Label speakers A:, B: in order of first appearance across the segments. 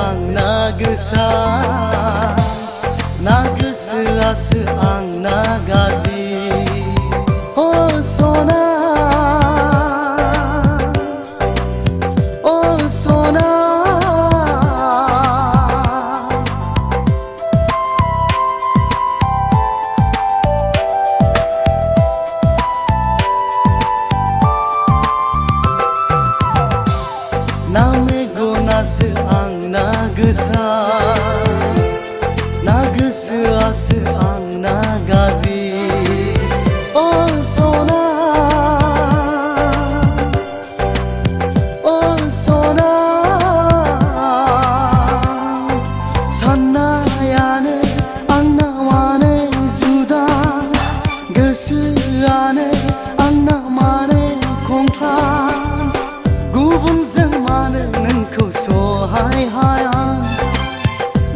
A: आंना गोसा ना गोसोआसो आंना गाज्रि अ सना अ सना ना मेगनासो आंना गोसा ना गोसोआसो आंना गाज्रि अ सना अ सना साननायानो आंना मानो जुदा गोसोआनो आंना मानो खंख्ला गुबुनजों मानो नोंखौ सहाय हाया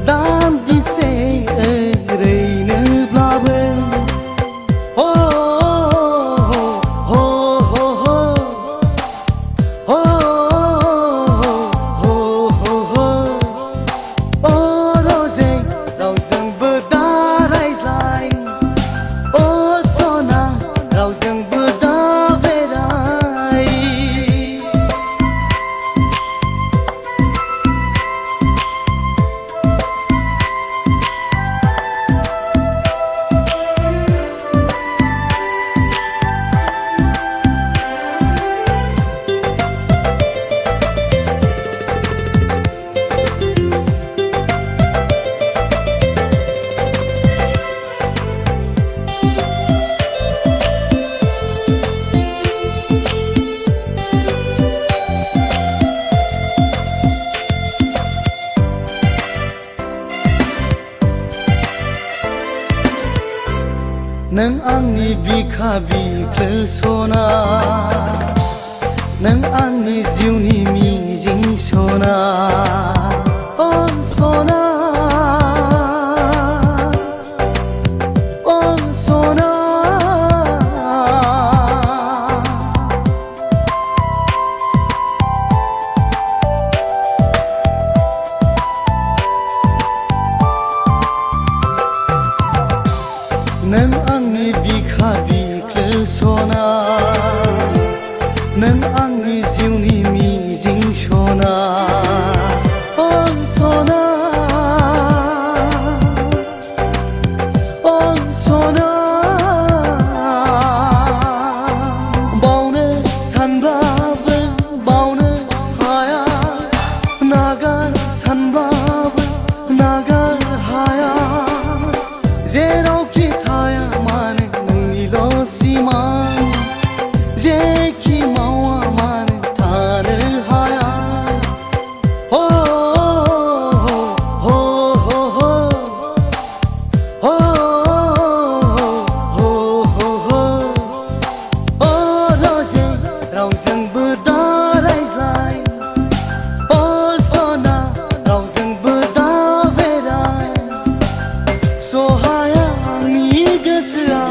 A: दान्दिसे ओरैनोब्लाबो हो हो हो हो हो हो हो हो अ रजे रावजोंबो दा रायज्लाय अ सना रावजोंबो दा बेराय नों आंनि बिखा बिख्लो सना नों आंनि जिउनि मिजिं सना अ सना अ सना नों आंनि बिखा बिख्लो सना नों आंनि जिउनि मिजिं सना अ सना अ सना बावनो सानब्लाबो बावनो हाया नागार सानब्लाबो नागार हाया जेरावखि थाया मानो नोंनिल' सिमां जेखि मावा मानो थानो हाया हो हो हो हो हो हो हो हो अ रजे रावजोंबो दा रायज्लाय अ सना रावजोंबो दा बेराय सहाया आंनि गोसोआ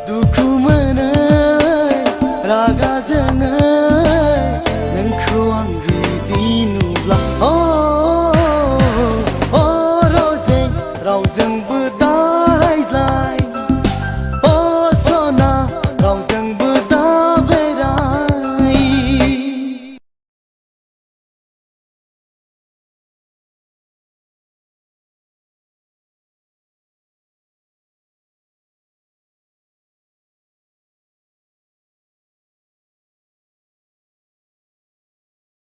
A: दुखु मोनो रागा जोङो नोंखौ आं बिदि नुब्ला अ रजे रावजोंबो